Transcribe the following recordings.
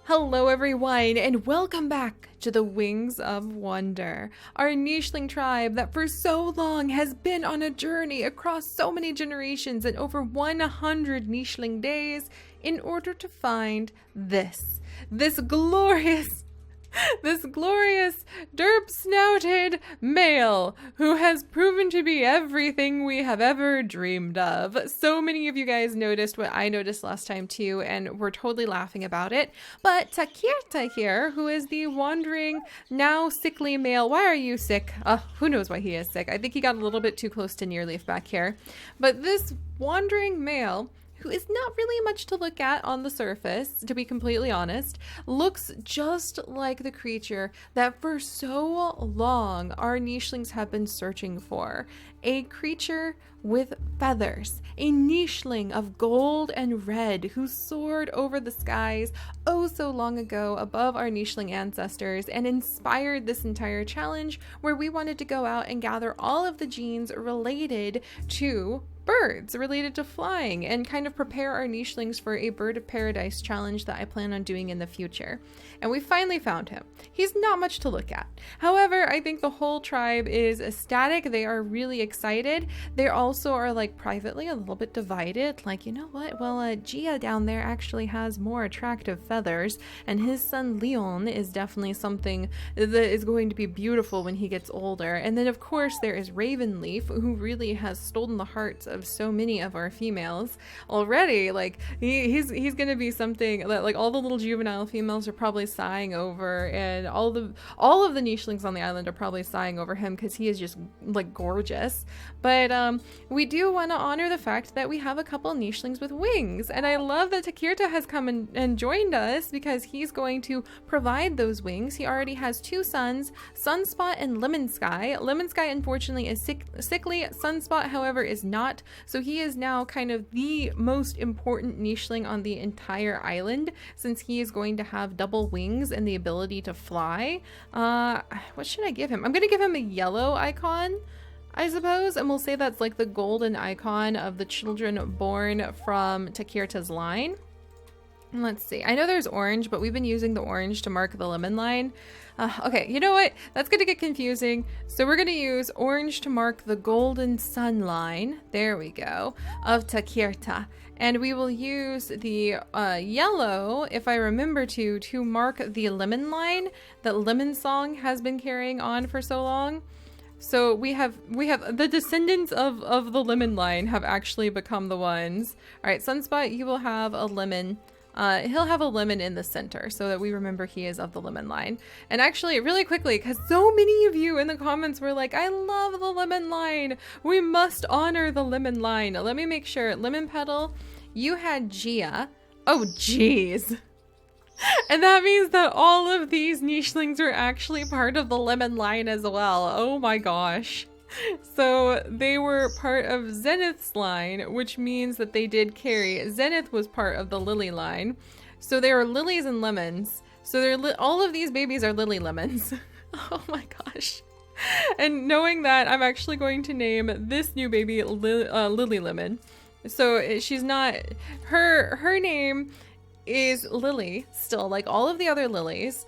Hello everyone, and welcome back to the Wings of Wonder, our nicheling tribe that for so long has been on a journey across so many generations and over 100 nicheling days in order to find this glorious derp-snouted male who has proven to be everything we have ever dreamed of. So many of you guys noticed what I noticed last time too, and we're totally laughing about it. But Takirta here, who is the wandering, now sickly male. Why are you sick? Who knows why he is sick. I think he got a little bit too close to Nearleaf back here. But this wandering male, who is not really much to look at on the surface, to be completely honest, looks just like the creature that for so long our nichelings have been searching for. A creature with feathers, a nicheling of gold and red who soared over the skies oh so long ago above our nicheling ancestors and inspired this entire challenge where we wanted to go out and gather all of the genes related to birds, related to flying, and kind of prepare our nichelings for a bird of paradise challenge that I plan on doing in the future. And we finally found him. He's not much to look at. However, I think the whole tribe is ecstatic. They are really excited. They also are like privately a little bit divided. Like, you know what? Well, Gia down there actually has more attractive feathers, and his son Leon is definitely something that is going to be beautiful when he gets older. And then of course there is Ravenleaf, who really has stolen the hearts of so many of our females already. Like he's gonna be something that like all the little juvenile females are probably sighing over, and all of the nichelings on the island are probably sighing over him because he is just like gorgeous. But we do want to honor the fact that we have a couple nichelings with wings, and I love that Takirta has come and joined us because he's going to provide those wings. He already has two sons, Sunspot and Lemon Sky. Lemon Sky unfortunately is sickly. Sunspot, however, is not. So he is now kind of the most important nicheling on the entire island, since he is going to have double wings and the ability to fly. What should I give him? I'm going to give him a yellow icon, I suppose, and we'll say that's like the golden icon of the children born from Takirta's line. Let's see. I know there's orange, but we've been using the orange to mark the lemon line. Okay, you know what? That's going to get confusing. So we're going to use orange to mark the golden sun line. There we go. Of Takirta. And we will use the yellow, if I remember to mark the lemon line that Lemon Song has been carrying on for so long. So we have the descendants of the lemon line have actually become the ones. All right, Sunspot, you will have a lemon. He'll have a lemon in the center so that we remember he is of the lemon line. And actually, really quickly, because so many of you in the comments were like, I love the lemon line. We must honor the lemon line. Let me make sure. Lemon Petal, you had Gia. Oh, geez. And that means that all of these nichelings are actually part of the lemon line as well. Oh my gosh. So they were part of Zenith's line, which means that they did carry. Zenith was part of the Lily line. So they are lilies and lemons. So they're all of these babies are lily lemons. Oh my gosh. And knowing that, I'm actually going to name this new baby Lily Lemon. So she's not, her name is Lily still, like all of the other lilies,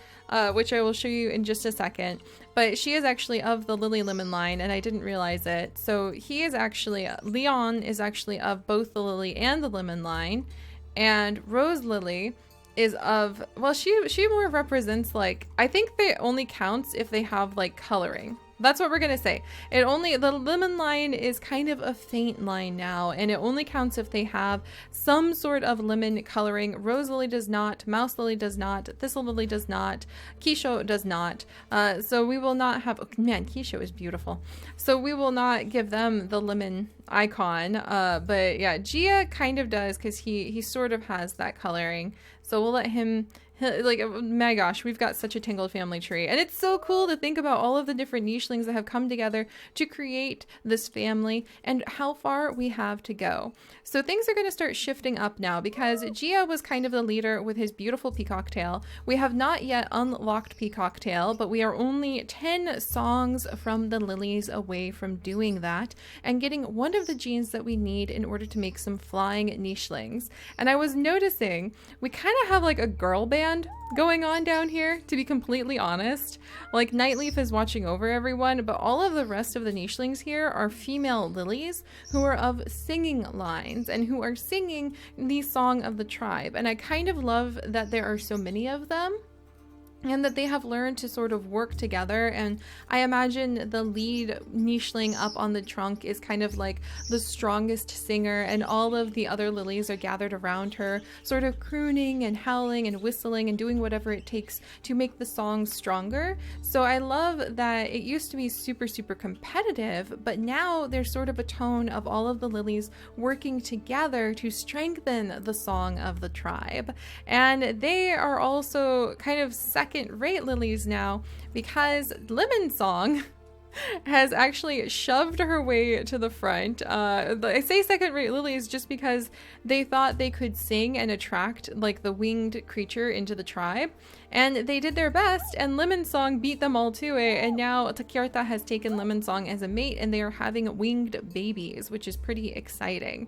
which I will show you in just a second. But she is actually of the Lily Lemon line, and I didn't realize it. So he is actually, Leon is actually of both the Lily and the Lemon line. And Rose Lily is of, well, she more represents like, I think they only counts if they have like coloring. That's what we're gonna say. The lemon line is kind of a faint line now, and it only counts if they have some sort of lemon coloring. Rose Lily does not, Mouse Lily does not, Thistle Lily does not, Keisho does not. So we will not have, oh, man, Keisho is beautiful. So we will not give them the lemon icon. But yeah, Gia kind of does because he sort of has that coloring. So we'll let him, like, my gosh, we've got such a tangled family tree, and it's so cool to think about all of the different nichelings that have come together to create this family and how far we have to go. So things are going to start shifting up now because Gia was kind of the leader with his beautiful peacock tail. We have not yet unlocked peacock tail, but we are only 10 songs from the lilies away from doing that and getting one of the genes that we need in order to make some flying nichelings. And I was noticing we kind of have like a girl band band going on down here, to be completely honest. Like, Nightleaf is watching over everyone, but all of the rest of the nichelings here are female lilies who are of singing lines and who are singing the song of the tribe. And I kind of love that there are so many of them, and that they have learned to sort of work together. And I imagine the lead nicheling up on the trunk is kind of like the strongest singer, and all of the other lilies are gathered around her, sort of crooning and howling and whistling and doing whatever it takes to make the song stronger. So I love that it used to be super, super competitive, but now there's sort of a tone of all of the lilies working together to strengthen the song of the tribe. And they are also kind of second-rate lilies now, because Lemon Song has actually shoved her way to the front. I say second-rate lilies just because they thought they could sing and attract like the winged creature into the tribe, and they did their best, and Lemon Song beat them all to it. And now Takirta has taken Lemon Song as a mate, and they are having winged babies, which is pretty exciting.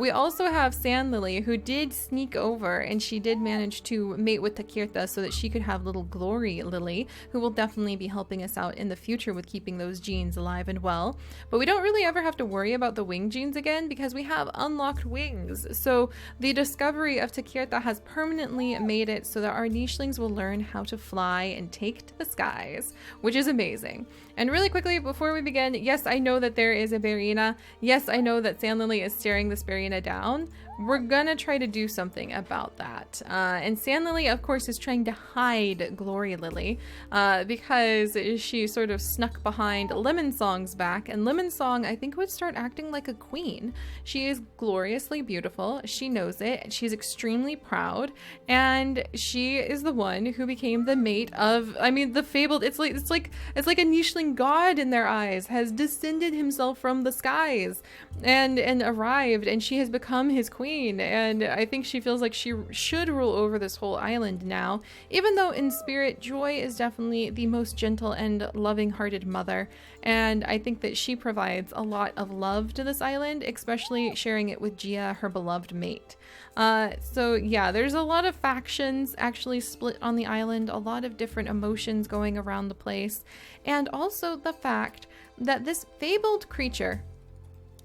We also have Sand Lily, who did sneak over, and she did manage to mate with Takirta so that she could have little Glory Lily, who will definitely be helping us out in the future with keeping those genes alive and well. But we don't really ever have to worry about the wing genes again, because we have unlocked wings. So the discovery of Takirta has permanently made it so that our nichelings will learn how to fly and take to the skies, which is amazing. And really quickly before we begin, yes, I know that there is a Berina. Yes, I know that Sand Lily is staring this Berina down. We're gonna try to do something about that. And Sand Lily, of course, is trying to hide Glory Lily because she sort of snuck behind Lemon Song's back, and Lemon Song, I think, would start acting like a queen. She is gloriously beautiful. She knows it. She's extremely proud, and she is the one who became the mate of, I mean, the fabled, it's like a nicheling god in their eyes, has descended himself from the skies and arrived, and she has become his queen. And I think she feels like she should rule over this whole island now, even though in spirit Joy is definitely the most gentle and loving-hearted mother, and I think that she provides a lot of love to this island, especially sharing it with Gia, her beloved mate. So yeah, there's a lot of factions actually split on the island, a lot of different emotions going around the place, and also the fact that this fabled creature,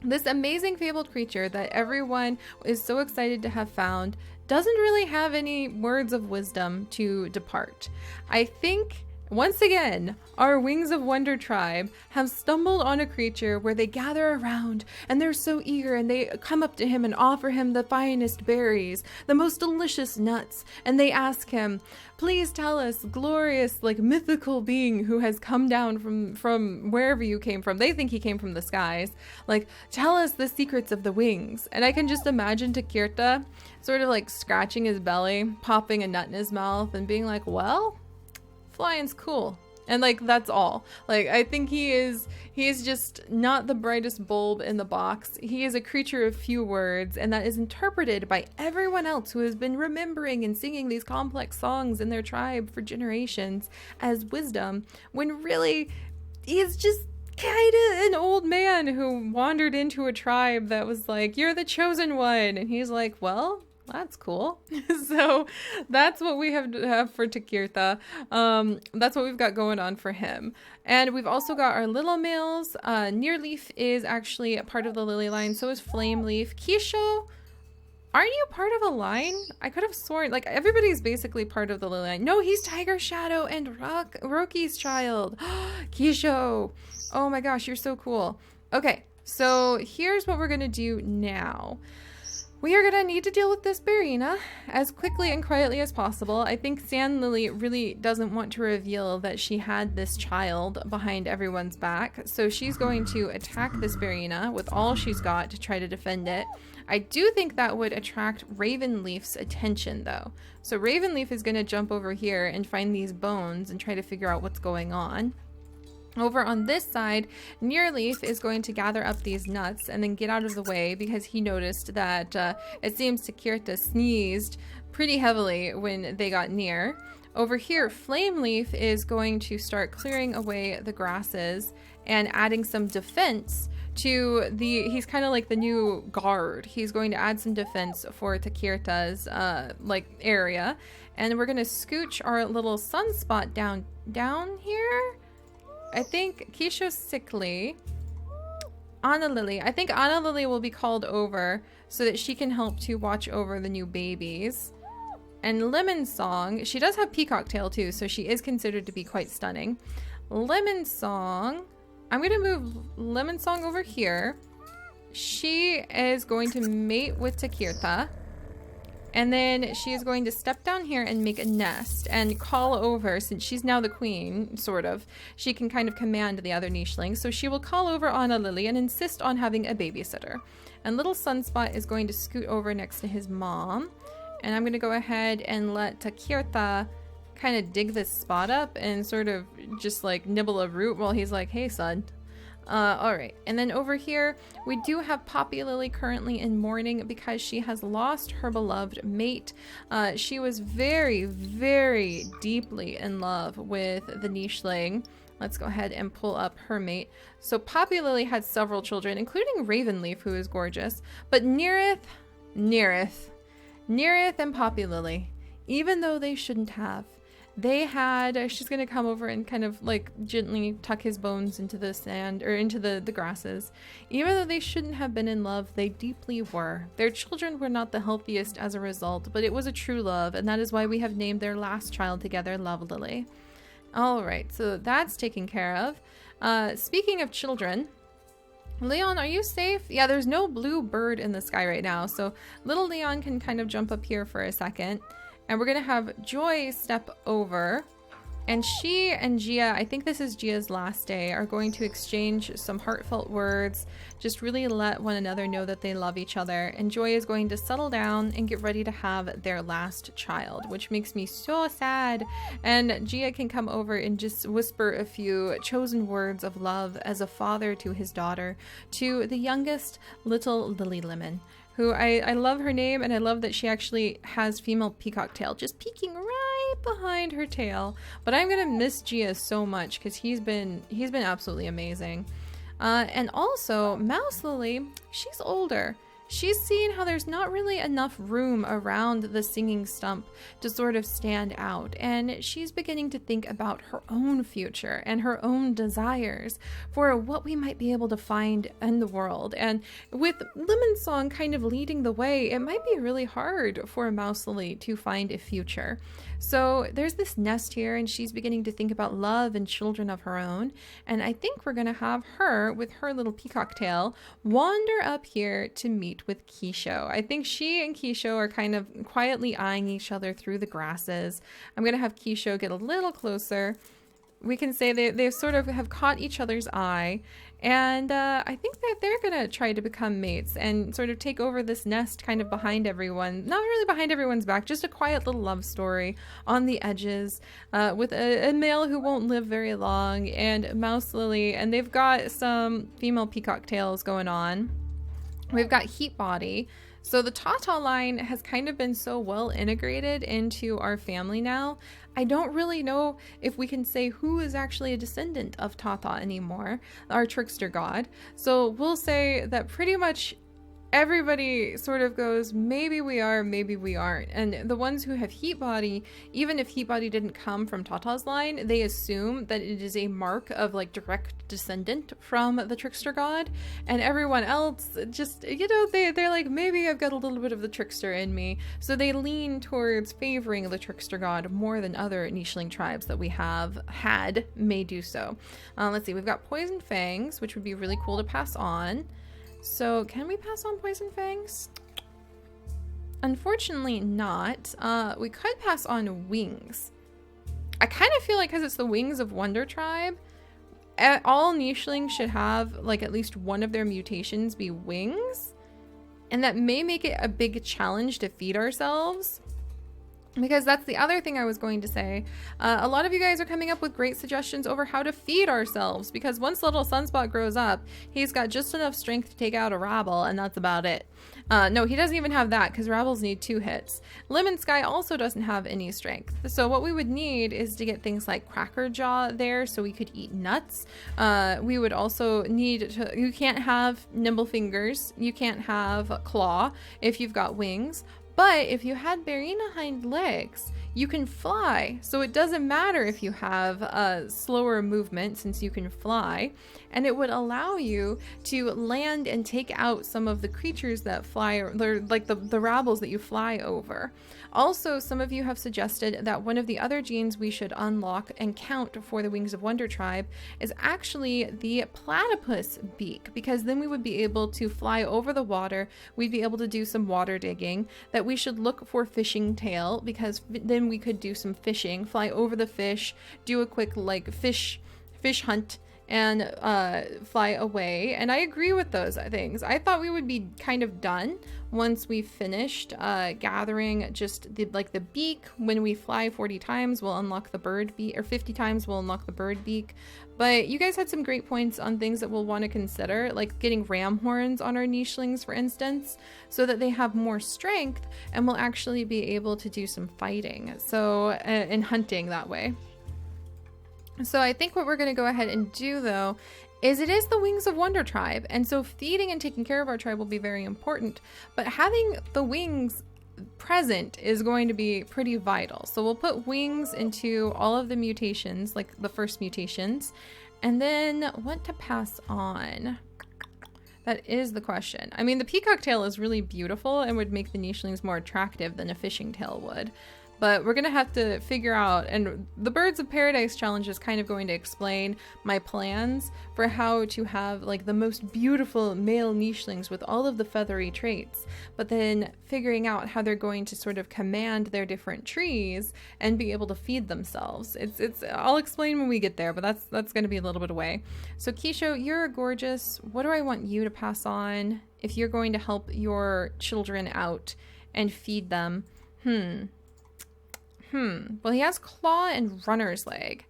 this amazing fabled creature that everyone is so excited to have found, doesn't really have any words of wisdom to depart. I think, once again, our Wings of Wonder tribe have stumbled on a creature where they gather around and they're so eager, and they come up to him and offer him the finest berries, the most delicious nuts, and they ask him, please tell us, glorious, like, mythical being who has come down from wherever you came from. They think he came from the skies. Like, tell us the secrets of the wings. And I can just imagine Takirta sort of like scratching his belly, popping a nut in his mouth, and being like, well, flying's cool. And like, that's all. Like, I think he is just not the brightest bulb in the box. He is a creature of few words, and that is interpreted by everyone else who has been remembering and singing these complex songs in their tribe for generations as wisdom, when really he's just kind of an old man who wandered into a tribe that was like, you're the chosen one. And he's like, well, that's cool. So that's what we have for Takirta. That's what we've got going on for him. And we've also got our little males. Nearleaf is actually a part of the lily line. So is Flameleaf. Kisho, aren't you part of a line? I could have sworn, like, everybody's basically part of the lily line. No, he's Tiger Shadow and Roki's child. Kisho. Oh my gosh, you're so cool. Okay, so here's what we're gonna do now. We are gonna need to deal with this Berina as quickly and quietly as possible. I think Sand Lily really doesn't want to reveal that she had this child behind everyone's back, so she's going to attack this Berina with all she's got to try to defend it. I do think that would attract Ravenleaf's attention, though. So Ravenleaf is gonna jump over here and find these bones and try to figure out what's going on. Over on this side, Nearleaf is going to gather up these nuts and then get out of the way, because he noticed that it seems Takirta sneezed pretty heavily when they got near. Over here, Flameleaf is going to start clearing away the grasses and adding some defense to he's kind of like the new guard. He's going to add some defense for Takirta's like area. And we're going to scooch our little sunspot down here. I think Keisha's sickly. Anna Lily. I think Anna Lily will be called over so that she can help to watch over the new babies. And Lemon Song, she does have peacock tail too, so she is considered to be quite stunning. Lemon Song, I'm going to move Lemon Song over here. She is going to mate with Takirta. And then she is going to step down here and make a nest and call over, since she's now the queen, sort of. She can kind of command the other nichelings. So she will call over Anna Lily and insist on having a babysitter. And little Sunspot is going to scoot over next to his mom. And I'm going to go ahead and let Takirta kind of dig this spot up and sort of just like nibble a root while he's like, hey, son. All right. And then over here, we do have Poppy Lily currently in mourning because she has lost her beloved mate. She was very, very deeply in love with the nicheling. Let's go ahead and pull up her mate. So Poppy Lily had several children, including Ravenleaf, who is gorgeous. But Nearith and Poppy Lily, even though they shouldn't have, they had, she's going to come over and kind of like gently tuck his bones into the sand or into the grasses. Even though they shouldn't have been in love, they deeply were. Their children were not the healthiest as a result, but it was a true love, and that is why we have named their last child together Love Lily. All right, so that's taken care of. Speaking of children, Leon, are you safe? Yeah, there's no blue bird in the sky right now, so little Leon can kind of jump up here for a second. And we're going to have Joy step over. And she and Gia, I think this is Gia's last day, are going to exchange some heartfelt words. Just really let one another know that they love each other. And Joy is going to settle down and get ready to have their last child, which makes me so sad. And Gia can come over and just whisper a few chosen words of love as a father to his daughter, to the youngest little Lily Lemon, who I love her name, and I love that she actually has female peacock tail just peeking right behind her tail. But I'm gonna miss Gia so much because he's been absolutely amazing. And also Mouse Lily, she's older. She's seen how there's not really enough room around the singing stump to sort of stand out, and she's beginning to think about her own future and her own desires for what we might be able to find in the world. And with Lemon Song kind of leading the way, it might be really hard for Mouse Lily to find a future. So there's this nest here, and she's beginning to think about love and children of her own. And I think we're going to have her, with her little peacock tail, wander up here to meet with Keisho. I think she and Keisho are kind of quietly eyeing each other through the grasses. I'm going to have Keisho get a little closer. We can say they sort of have caught each other's eye. And I think that they're going to try to become mates and sort of take over this nest kind of behind everyone. Not really behind everyone's back, just a quiet little love story on the edges with a male who won't live very long and Mouse Lily. And they've got some female peacock tails going on. We've got Heat Body. So the Tata line has kind of been so well integrated into our family now. I don't really know if we can say who is actually a descendant of Tata anymore, our trickster god. So we'll say that pretty much everybody sort of goes, maybe we are, maybe we aren't. And the ones who have Heat Body, even if Heat Body didn't come from Tata's line, they assume that it is a mark of like direct descendant from the trickster god. And everyone else just, you know, they're like, maybe I've got a little bit of the trickster in me. So they lean towards favoring the trickster god more than other nicheling tribes that we have had may do so. Let's see, we've got Poison Fangs, which would be really cool to pass on. So can we pass on Poison Fangs? Unfortunately not. We could pass on Wings. I kind of feel like because it's the Wings of Wonder tribe, all nichelings should have like at least one of their mutations be wings. And that may make it a big challenge to feed ourselves. Because that's the other thing I was going to say. A lot of you guys are coming up with great suggestions over how to feed ourselves. Because once little Sunspot grows up, he's got just enough strength to take out a rabble, and that's about it. No, he doesn't even have that, because rabbles need 2 hits. Lemon Sky also doesn't have any strength. So what we would need is to get things like Cracker Jaw there, so we could eat nuts. We would also need to... You can't have nimble fingers. You can't have claw if you've got wings. But if you had Barina hind legs, you can fly. So it doesn't matter if you have a slower movement since you can fly, and it would allow you to land and take out some of the creatures that fly, or like the rabbles that you fly over. Also, some of you have suggested that one of the other genes we should unlock and count for the Wings of Wonder tribe is actually the platypus beak, because then we would be able to fly over the water. We'd be able to do some water digging. That we should look for fishing tail, because then we could do some fishing, fly over the fish, do a quick like fish hunt, and fly away. And I agree with those things. I thought we would be kind of done once we finished gathering just the beak. When we fly 40 times, we'll unlock the bird beak, or 50 times we'll unlock the bird beak. But you guys had some great points on things that we'll want to consider, like getting ram horns on our nichelings, for instance, so that they have more strength and we'll actually be able to do some fighting, so and hunting that way. So I think what we're going to go ahead and do, though, is it is the Wings of Wonder tribe, and so feeding and taking care of our tribe will be very important, but having the wings present is going to be pretty vital. So we'll put wings into all of the mutations, like the first mutations, and then what to pass on? That is the question. I mean, the peacock tail is really beautiful and would make the nichelings more attractive than a fishing tail would. But we're going to have to figure out, and the Birds of Paradise challenge is kind of going to explain my plans for how to have like the most beautiful male nichelings with all of the feathery traits, but then figuring out how they're going to sort of command their different trees and be able to feed themselves. I'll explain when we get there, but that's going to be a little bit away. So Keisho, you're gorgeous. What do I want you to pass on if you're going to help your children out and feed them? Well, he has claw and runner's leg.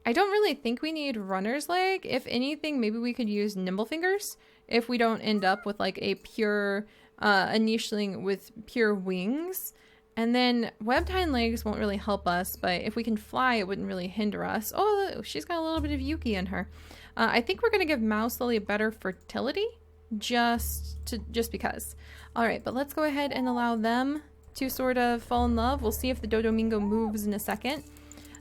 I don't really think we need runner's leg. If anything, maybe we could use nimble fingers if we don't end up with like a pure, a nicheling with pure wings. And then webbed hind legs won't really help us, but if we can fly, it wouldn't really hinder us. Oh, she's got a little bit of Yuki in her. I think we're going to give Mouse Lily better fertility, just because. All right, but let's go ahead and allow them to sort of fall in love. We'll see if the Dodomingo moves in a second.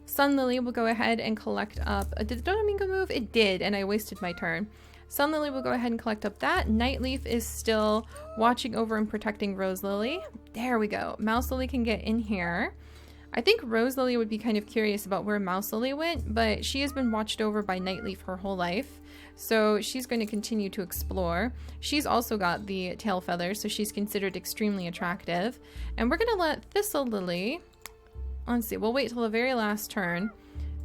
Sun Lily will go ahead and collect up. Did the Dodomingo move? It did, and I wasted my turn. Sun Lily will go ahead and collect up that. Nightleaf is still watching over and protecting Rose Lily. There we go. Mouse Lily can get in here. I think Rose Lily would be kind of curious about where Mouse Lily went, but she has been watched over by Nightleaf her whole life, so she's going to continue to explore. She's also got the tail feathers, so she's considered extremely attractive. And we're going to let Thistle Lily, let's see, we'll wait till the very last turn.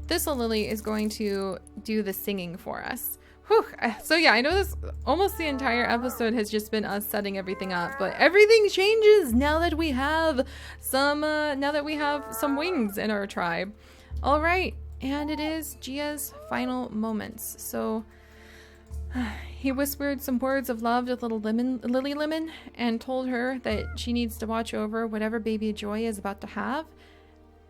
Thistle Lily is going to do the singing for us. Whew. So yeah, I know this almost the entire episode has just been us setting everything up, but everything changes now that we have some wings in our tribe. All right, and it is Gia's final moments. So he whispered some words of love to little Lily Lemon and told her that she needs to watch over whatever baby Joy is about to have.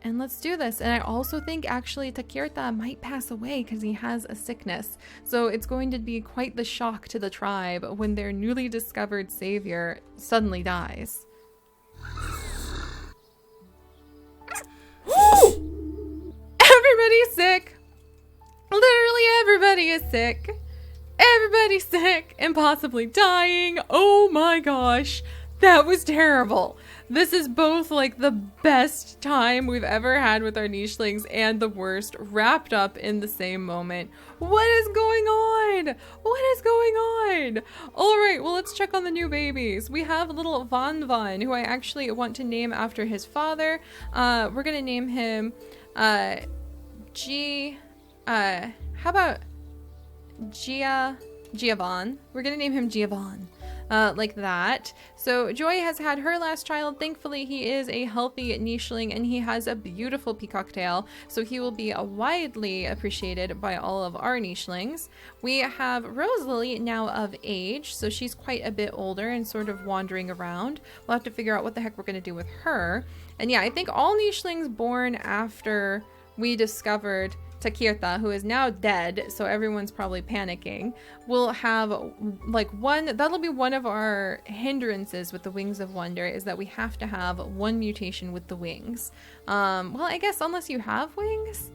And let's do this. And I also think actually Takirta might pass away because he has a sickness. So it's going to be quite the shock to the tribe when their newly discovered savior suddenly dies. Everybody's sick. Literally everybody is sick. Everybody's sick and possibly dying. Oh my gosh. That was terrible. This is both like the best time we've ever had with our nichelings and the worst wrapped up in the same moment. What is going on? What is going on? All right, well, let's check on the new babies. We have little Van Van, who I actually want to name after his father. We're going to name him how about Giovanni? We're going to name him Giovanni. Like that. So Joy has had her last child. Thankfully, he is a healthy nicheling and he has a beautiful peacock tail, so he will be widely appreciated by all of our nichelings. We have Rose Lily now of age, so she's quite a bit older and sort of wandering around. We'll have to figure out what the heck we're going to do with her. And yeah, I think all nichelings born after we discovered Takirta, who is now dead, so everyone's probably panicking, will have like that'll be one of our hindrances with the Wings of Wonder, is that we have to have one mutation with the wings. Well, I guess unless you have wings?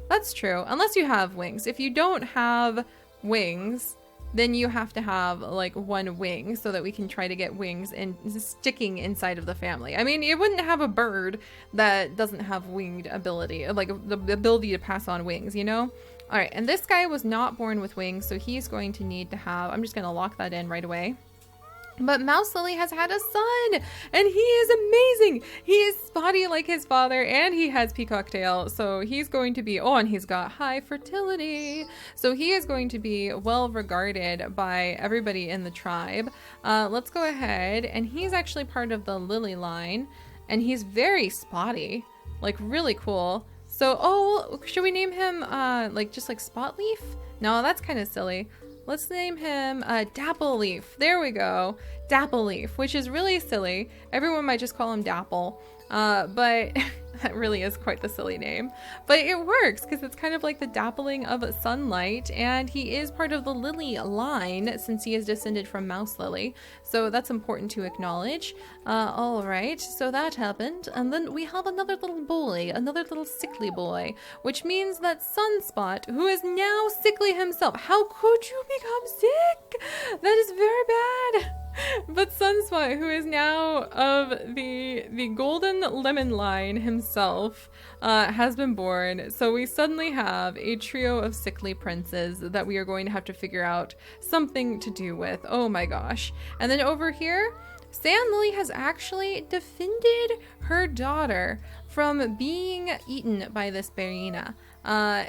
That's true. Unless you have wings. If you don't have wings, then you have to have like one wing so that we can try to get wings and sticking inside of the family. I mean, you wouldn't have a bird that doesn't have winged ability, like the ability to pass on wings, you know? All right, and this guy was not born with wings, so he's going to need to have, I'm just gonna lock that in right away. But Mouse Lily has had a son, and he is amazing. He is spotty like his father, and he has peacock tail, so he's going to be, oh, and he's got high fertility. So he is going to be well regarded by everybody in the tribe. Let's go ahead, and he's actually part of the Lily line, and he's very spotty, like really cool. So, oh, should we name him like just like Spotleaf? No, that's kind of silly. Let's name him Dapple Leaf. There we go. Dapple Leaf, which is really silly. Everyone might just call him Dapple, but that really is quite the silly name. But it works because it's kind of like the dappling of sunlight, and he is part of the Lily line since he is descended from Mouse Lily. So that's important to acknowledge. All right, so that happened. And then we have another little boy, another little sickly boy, which means that Sunspot, who is now sickly himself. How could you become sick? That is very bad. But Sunspot, who is now of the Golden Lemon line himself, has been born. So we suddenly have a trio of sickly princes that we are going to have to figure out something to do with. Oh my gosh. And then over here, Sand Lily has actually defended her daughter from being eaten by this Berina,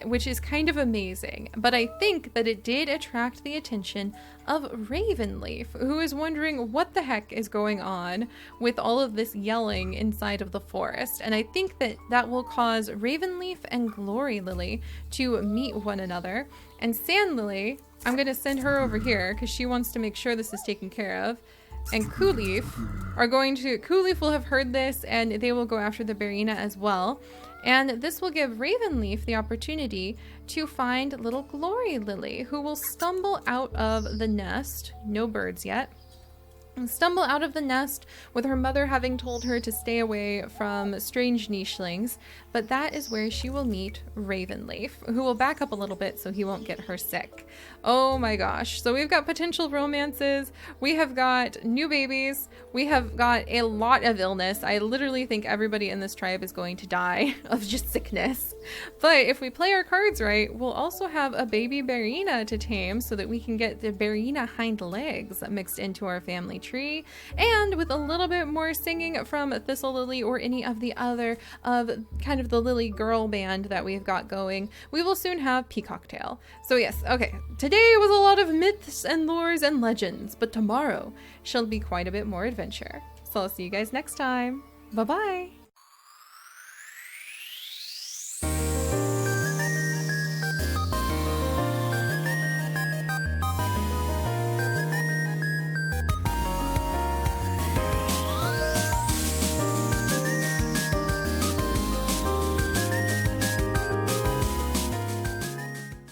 which is kind of amazing. But I think that it did attract the attention of Ravenleaf, who is wondering what the heck is going on with all of this yelling inside of the forest. And I think that that will cause Ravenleaf and Glory Lily to meet one another. And Sand Lily, I'm going to send her over here because she wants to make sure this is taken care of. And Coolleaf Coolleaf will have heard this, and they will go after the Berina as well. And this will give Ravenleaf the opportunity to find little Glory Lily, who will stumble out of the nest. No birds yet. And stumble out of the nest with her mother having told her to stay away from strange nichelings, but that is where she will meet Ravenleaf, who will back up a little bit so he won't get her sick. Oh my gosh. So we've got potential romances, we have got new babies, we have got a lot of illness. I literally think everybody in this tribe is going to die of just sickness. But if we play our cards right, we'll also have a baby Berina to tame so that we can get the Berina hind legs mixed into our family tree. And with a little bit more singing from Thistle Lily or any of the other of kind of the Lily girl band that we've got going, we will soon have Peacock Tail. So yes, okay, today was a lot of myths and lores and legends, but tomorrow shall be quite a bit more adventure. So I'll see you guys next time. Bye-bye.